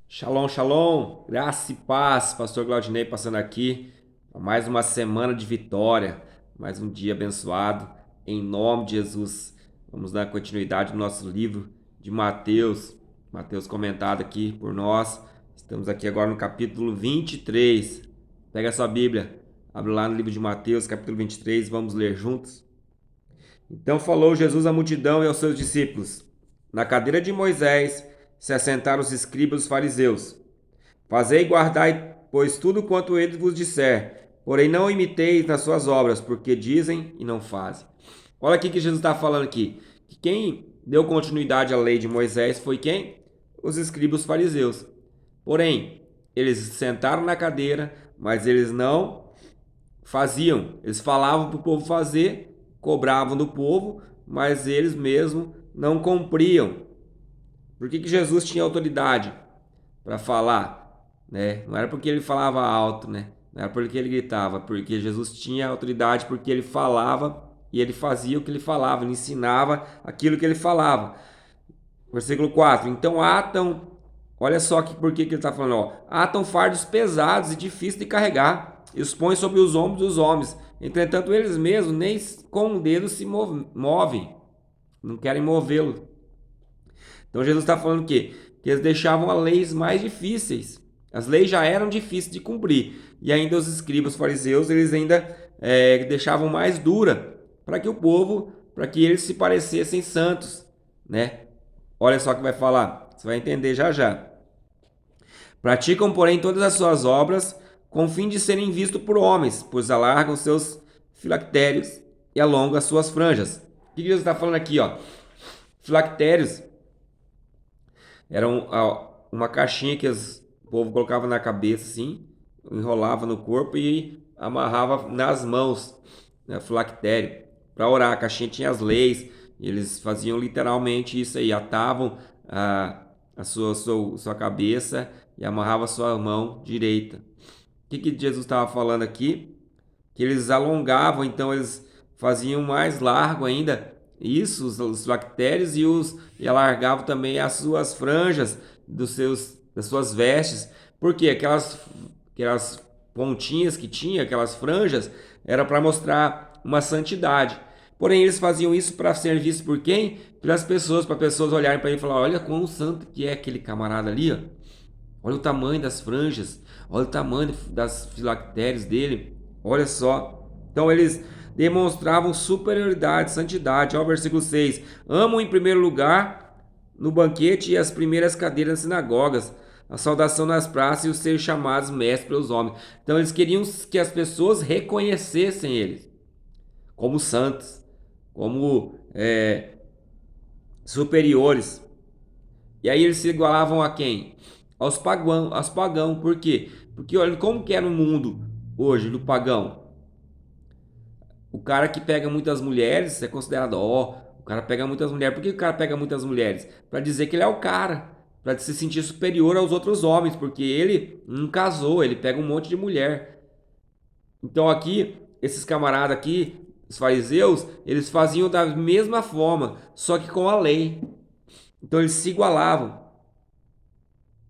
Shalom, shalom, graça e paz, Pastor Claudinei passando aqui, mais uma semana de vitória, mais um dia abençoado, em nome de Jesus. Vamos dar continuidade no nosso livro de Mateus, Mateus comentado aqui por nós. Estamos aqui agora no capítulo 23. Pega a sua Bíblia, abre lá no livro de Mateus, capítulo 23, vamos ler juntos. Então falou Jesus à multidão e aos seus discípulos: Na cadeira de Moisés se assentaram os escribas e os fariseus. Fazei e guardai, pois, tudo quanto ele vos disser, porém não imiteis nas suas obras, porque dizem e não fazem. Olha aqui que Jesus está falando aqui. Que quem deu continuidade à lei de Moisés foi quem? Os escribas e os fariseus. Porém, eles sentaram na cadeira, mas eles não faziam. Eles falavam para o povo fazer, cobravam do povo, mas eles mesmos não cumpriam. Por que Jesus tinha autoridade para falar? Né? Não era porque ele falava alto, né? Não era porque ele gritava, porque Jesus tinha autoridade porque ele falava e ele fazia o que ele falava, ele ensinava aquilo que ele falava. Versículo 4. Então atam, olha só que por que ele está falando, ó, atam fardos pesados e difíceis de carregar e os põem sobre os ombros dos homens. Entretanto, eles mesmos nem com um dedo se movem, não querem movê-lo. Então Jesus está falando o quê? Que eles deixavam as leis mais difíceis. As leis já eram difíceis de cumprir. E ainda os escribas fariseus, eles ainda deixavam mais dura para que o povo, para que eles se parecessem santos, né? Olha só o que vai falar, você vai entender já já. Praticam, porém, todas as suas obras com o fim de serem vistos por homens, pois alargam seus filactérios e alongam as suas franjas. O que Jesus está falando aqui, ó? Filactérios eram uma caixinha que o povo colocava na cabeça assim, enrolava no corpo e amarrava nas mãos, né, filactério, para orar. A caixinha tinha as leis, e eles faziam literalmente isso aí, atavam a sua cabeça e amarrava a sua mão direita. O que Jesus estava falando aqui? Que eles alongavam, então eles faziam mais largo ainda isso, os bactérios e alargavam também as suas franjas das suas vestes. Porque aquelas pontinhas que tinha, aquelas franjas, era para mostrar uma santidade. Porém, eles faziam isso para ser vistos por quem? Pelas pessoas, para pessoas olharem para ele e falar: olha quão santo que é aquele camarada ali, ó. Olha o tamanho das franjas, olha o tamanho das filactérias dele, olha só. Então eles demonstravam superioridade, santidade. Olha o versículo 6. Amam em primeiro lugar no banquete e as primeiras cadeiras nas sinagogas, a saudação nas praças e os ser chamados mestres pelos homens. Então eles queriam que as pessoas reconhecessem eles como santos, como superiores. E aí eles se igualavam a quem? Aos pagãos. Por quê? Porque olha como que era o mundo hoje do pagão. O cara que pega muitas mulheres é considerado, ó, o cara pega muitas mulheres. Por que o cara pega muitas mulheres? Para dizer que ele é o cara, para se sentir superior aos outros homens, porque ele não casou, ele pega um monte de mulher. Então aqui, esses camaradas aqui, os fariseus, eles faziam da mesma forma, só que com a lei. Então eles se igualavam.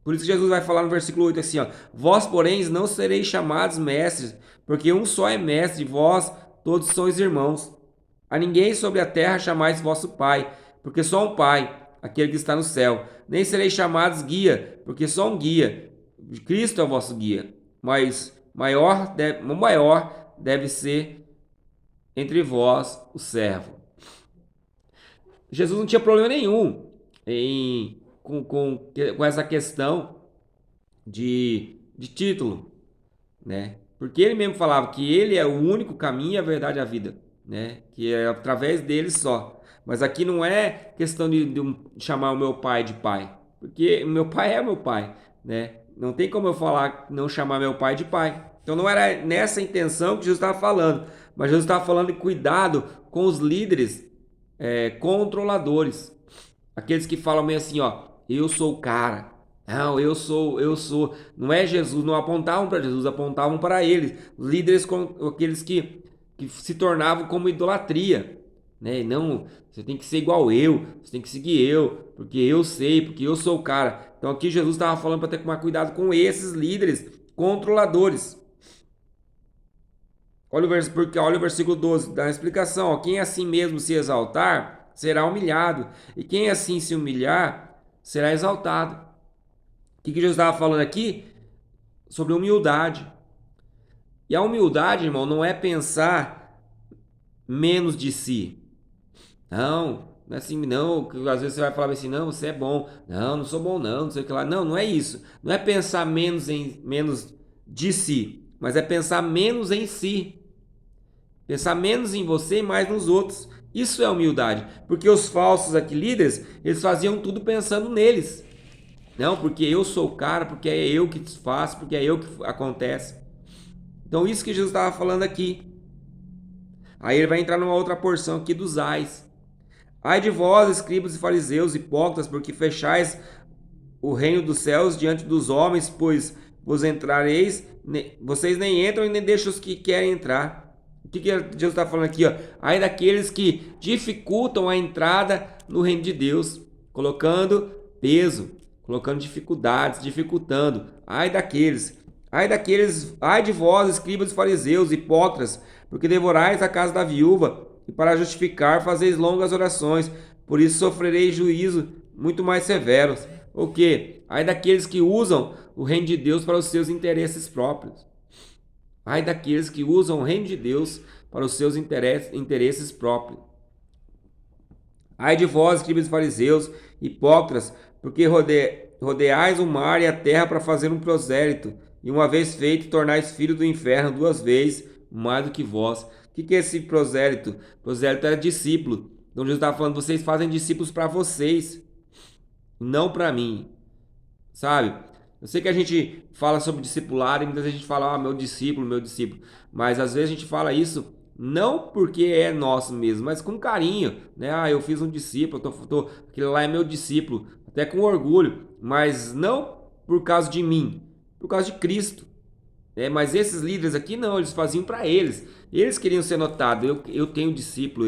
Por isso Jesus vai falar no versículo 8 assim, ó: Vós, porém, não sereis chamados mestres, porque um só é mestre, e vós todos sois irmãos. A ninguém sobre a terra chamais vosso Pai, porque só um Pai, aquele que está no céu. Nem sereis chamados guia, porque só um guia, Cristo é o vosso guia. Mas o maior deve ser entre vós o servo. Jesus não tinha problema nenhum com essa questão de título, né? Porque ele mesmo falava que ele é o único caminho, a verdade e a vida, né? Que é através dele só. Mas aqui não é questão de chamar o meu pai de pai, porque o meu pai é meu pai, né? Não tem como eu falar não chamar meu pai de pai. Então não era nessa intenção que Jesus estava falando, mas Jesus estava falando de cuidado com os líderes controladores, aqueles que falam meio assim, ó, eu sou o cara. Não, eu sou. Não é Jesus, não apontavam para Jesus, apontavam para eles. Líderes, aqueles que se tornavam como idolatria, né? Não, você tem que ser igual eu, você tem que seguir eu, porque eu sei, porque eu sou o cara. Então aqui Jesus estava falando para ter que tomar cuidado com esses líderes controladores. Porque olha o versículo 12, dá uma explicação. Ó, quem assim mesmo se exaltar, será humilhado. E quem assim se humilhar, será exaltado. O que Jesus estava falando aqui? Sobre humildade. E a humildade, irmão, não é pensar menos de si. Não é assim, não. Às vezes você vai falar assim, não, você é bom. Não, não sou bom, não sei o que lá. Não, não é isso. Não é pensar menos de si, mas é pensar menos em si. Pensar menos em você e mais nos outros. Isso é humildade. Porque os falsos aqui líderes, eles faziam tudo pensando neles. Não, porque eu sou o cara, porque é eu que faço, porque é eu que acontece. Então isso que Jesus estava falando aqui. Aí ele vai entrar numa outra porção aqui dos ais. Ai de vós, escribas e fariseus, hipócritas, porque fechais o reino dos céus diante dos homens, pois vos entrareis, vocês nem entram e nem deixam os que querem entrar. O que Jesus está falando aqui? Ó? Ai daqueles que dificultam a entrada no reino de Deus, colocando peso, colocando dificuldades, dificultando. Ai de vós, escribas e fariseus, hipócritas, porque devorais a casa da viúva, e para justificar fazeis longas orações, por isso sofrereis juízo muito mais severos. O que? Ai daqueles que usam o reino de Deus para os seus interesses próprios. Ai daqueles que usam o reino de Deus para os seus interesses próprios. Ai de vós, escribas e fariseus, hipócritas, porque rodeais o mar e a terra para fazer um prosélito, e uma vez feito, tornais filho do inferno 2 vezes mais do que vós. O que é esse prosélito? Prosélito era discípulo. Então Jesus estava falando, vocês fazem discípulos para vocês, não para mim, sabe? Eu sei que a gente fala sobre discipulado e muitas vezes a gente fala, meu discípulo, mas às vezes a gente fala isso não porque é nosso mesmo, mas com carinho, né? Ah, eu fiz um discípulo, aquele lá é meu discípulo, até com orgulho, mas não por causa de mim, por causa de Cristo. Mas esses líderes aqui não, eles faziam para eles. Eles queriam ser notados. Eu tenho discípulo,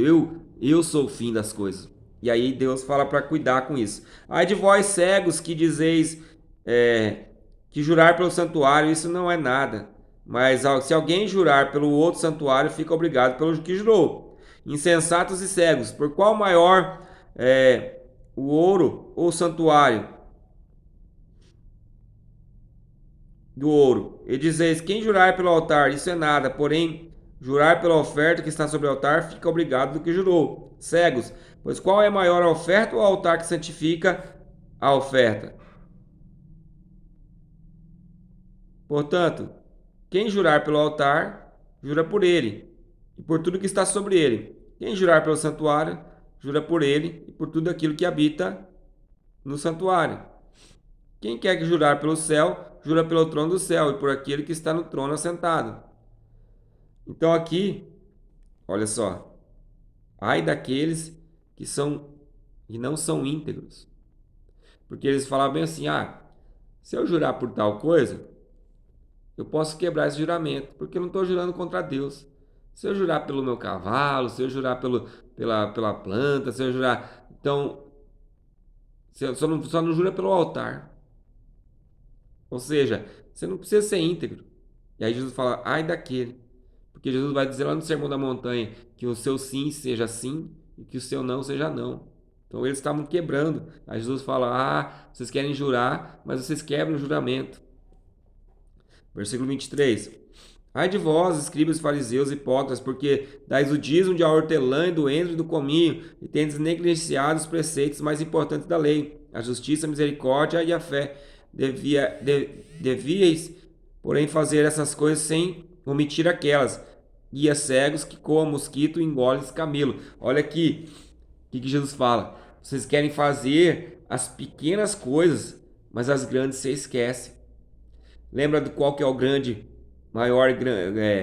eu sou o fim das coisas. E aí Deus fala para cuidar com isso. Ai de vós cegos que dizeis que jurar pelo santuário, isso não é nada. Mas se alguém jurar pelo outro santuário, fica obrigado pelo que jurou. Insensatos e cegos, por qual maior o ouro ou o santuário do ouro? E dizeis, quem jurar pelo altar, isso é nada, porém, jurar pela oferta que está sobre o altar, fica obrigado do que jurou. Cegos, pois qual é maior a oferta ou o altar que santifica a oferta? Portanto, quem jurar pelo altar, jura por ele, e por tudo que está sobre ele. Quem jurar pelo santuário, jura por ele e por tudo aquilo que habita no santuário. Quem quer que jurar pelo céu, jura pelo trono do céu e por aquele que está no trono assentado. Então aqui, olha só, ai daqueles que não são íntegros. Porque eles falavam bem assim, se eu jurar por tal coisa, eu posso quebrar esse juramento, porque eu não estou jurando contra Deus. Se eu jurar pelo meu cavalo, se eu jurar pela planta, se eu jurar... Então, só não jura pelo altar. Ou seja, você não precisa ser íntegro. E aí Jesus fala, ai daquele. Porque Jesus vai dizer lá no Sermão da Montanha que o seu sim seja sim e que o seu não seja não. Então eles estavam quebrando. Aí Jesus fala, vocês querem jurar, mas vocês quebram o juramento. Versículo 23. Ai de vós, escribas, fariseus, hipócritas, porque dais o dízimo de hortelã e do endro e do cominho, e tendes negligenciado os preceitos mais importantes da lei, a justiça, a misericórdia e a fé. Devíeis, porém, fazer essas coisas sem omitir aquelas. Guia cegos que coam mosquito e engolem camelo. Olha aqui, o que Jesus fala. Vocês querem fazer as pequenas coisas, mas as grandes você esquece. Lembra do qual que é o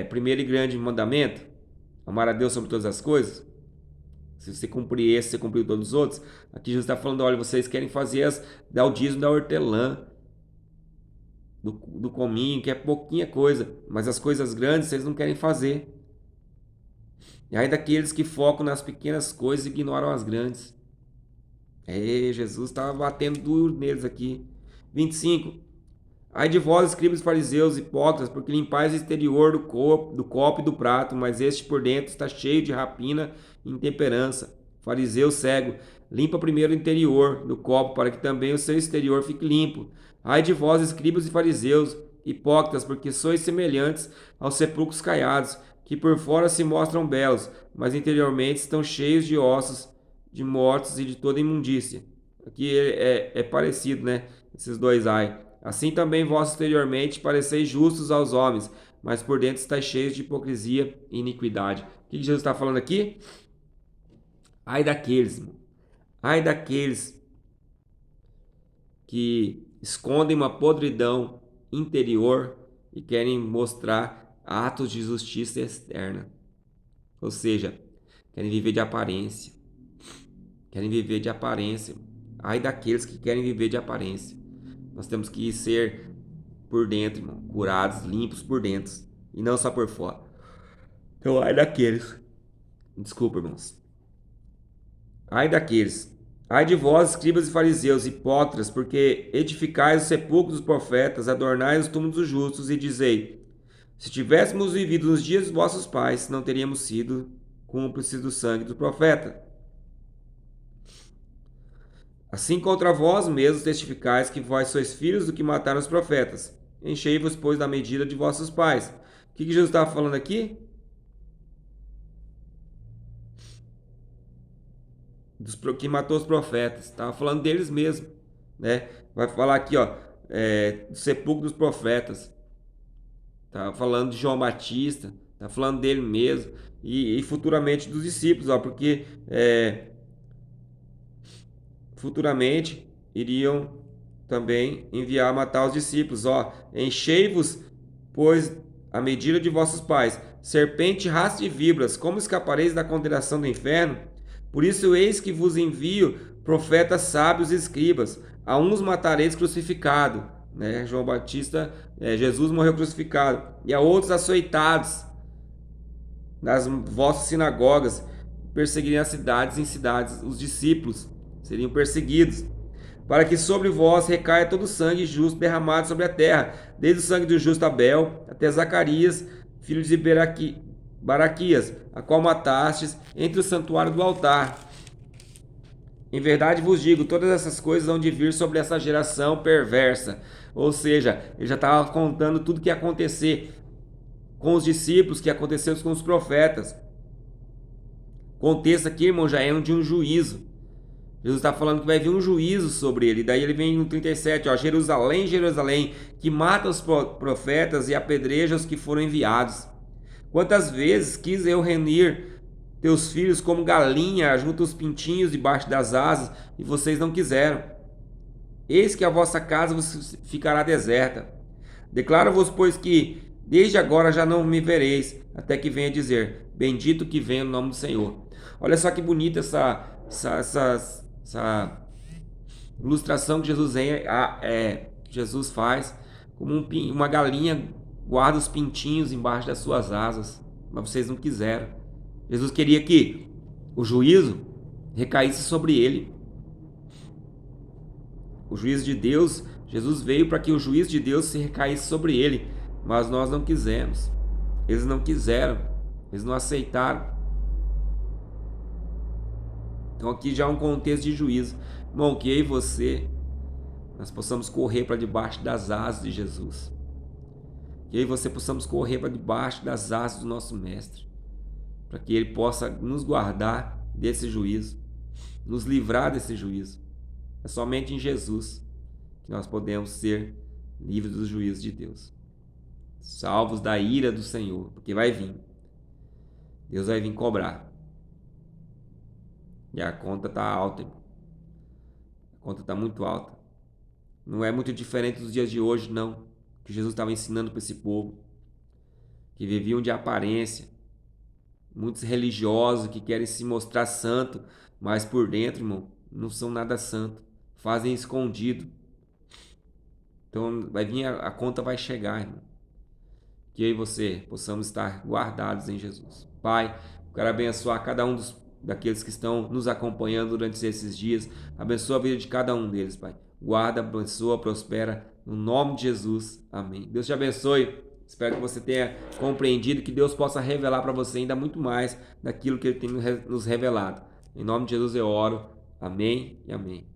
primeiro e grande mandamento? Amar a Deus sobre todas as coisas? Se você cumprir esse, você cumpriu todos os outros. Aqui Jesus está falando, olha, vocês querem fazer dar o dízimo da hortelã, do cominho, que é pouquinha coisa, mas as coisas grandes vocês não querem fazer. E ai daqueles que focam nas pequenas coisas e ignoram as grandes. Jesus estava batendo duro neles aqui. 25. Ai de vós, escribas e fariseus, hipócritas, porque limpais o exterior do copo e do prato, mas este por dentro está cheio de rapina e intemperança. Fariseu cego, limpa primeiro o interior do copo, para que também o seu exterior fique limpo. Ai de vós, escribas e fariseus, hipócritas, porque sois semelhantes aos sepulcros caiados, que por fora se mostram belos, mas interiormente estão cheios de ossos, de mortos e de toda imundícia. Aqui é parecido, né? Esses dois ai. Assim também vós exteriormente pareceis justos aos homens, mas por dentro estáis cheios de hipocrisia e iniquidade. O que Jesus está falando aqui? Ai daqueles, irmão. Ai daqueles que escondem uma podridão interior e querem mostrar atos de justiça externa. Ou seja, querem viver de aparência. Querem viver de aparência. Ai daqueles que querem viver de aparência. Nós temos que ser por dentro, irmão, curados, limpos por dentro e não só por fora. Então, ai daqueles. Desculpa, irmãos. Ai daqueles. Ai de vós, escribas e fariseus, hipócritas, porque edificais os sepulcros dos profetas, adornais os túmulos dos justos e dizei: se tivéssemos vivido nos dias dos vossos pais, não teríamos sido cúmplices do sangue do profeta. Assim contra vós mesmos testificais que vós sois filhos do que mataram os profetas. Enchei-vos, pois, da medida de vossos pais. O que Jesus estava falando aqui? Dos que matou os profetas. Estava falando deles mesmo. Né? Vai falar aqui, ó, do sepulcro dos profetas. Estava falando de João Batista. Está falando dele mesmo. E futuramente dos discípulos, ó, porque futuramente iriam também enviar matar os discípulos. Ó, enchei-vos, pois, a medida de vossos pais, serpente, raça de víboras, como escapareis da condenação do inferno? Por isso, eis que vos envio profetas sábios e escribas. A uns matareis crucificado, né? João Batista, Jesus morreu crucificado, e a outros açoitados nas vossas sinagogas, perseguiriam as cidades em cidades, os discípulos seriam perseguidos, para que sobre vós recaia todo o sangue justo derramado sobre a terra, desde o sangue do justo Abel até Zacarias, filho de Baraquias, a qual matastes entre o santuário do altar. Em verdade vos digo, todas essas coisas hão de vir sobre essa geração perversa. Ou seja, ele já estava contando tudo que ia acontecer com os discípulos, que aconteceu com os profetas. O contexto aqui, irmão, já é de um juízo. Jesus está falando que vai vir um juízo sobre ele. Daí ele vem no 37, ó, Jerusalém, Jerusalém, que mata os profetas e apedreja os que foram enviados. Quantas vezes quis eu reunir teus filhos como galinha junto aos pintinhos debaixo das asas, e vocês não quiseram. Eis que a vossa casa vos ficará deserta. Declaro-vos, pois, que desde agora já não me vereis, até que venha dizer, bendito que venha no nome do Senhor. Olha só que bonita essa ilustração que Jesus faz, como uma galinha guarda os pintinhos embaixo das suas asas, mas vocês não quiseram. Jesus queria que o juízo recaísse sobre ele. O juízo de Deus, Jesus veio para que o juízo de Deus se recaísse sobre ele, mas nós não quisemos. Eles não quiseram, eles não aceitaram. Então aqui já é um contexto de juízo. Irmão, que eu e você, nós possamos correr para debaixo das asas de Jesus. Que eu e você possamos correr para debaixo das asas do nosso Mestre. Para que Ele possa nos guardar desse juízo. Nos livrar desse juízo. É somente em Jesus que nós podemos ser livres do juízo de Deus. Salvos da ira do Senhor. Porque vai vir. Deus vai vir cobrar. E a conta está alta, irmão. A conta está muito alta. Não é muito diferente dos dias de hoje, não. Que Jesus estava ensinando para esse povo. Que viviam de aparência. Muitos religiosos que querem se mostrar santo, mas por dentro, irmão, não são nada santo. Fazem escondido. Então vai vir, a conta vai chegar, irmão. Que eu e você possamos estar guardados em Jesus. Pai, Quero abençoar cada um daqueles que estão nos acompanhando durante esses dias. Abençoa a vida de cada um deles, Pai. Guarda, abençoa, prospera. No nome de Jesus. Amém. Deus te abençoe. Espero que você tenha compreendido e que Deus possa revelar para você ainda muito mais daquilo que Ele tem nos revelado. Em nome de Jesus eu oro. Amém e amém.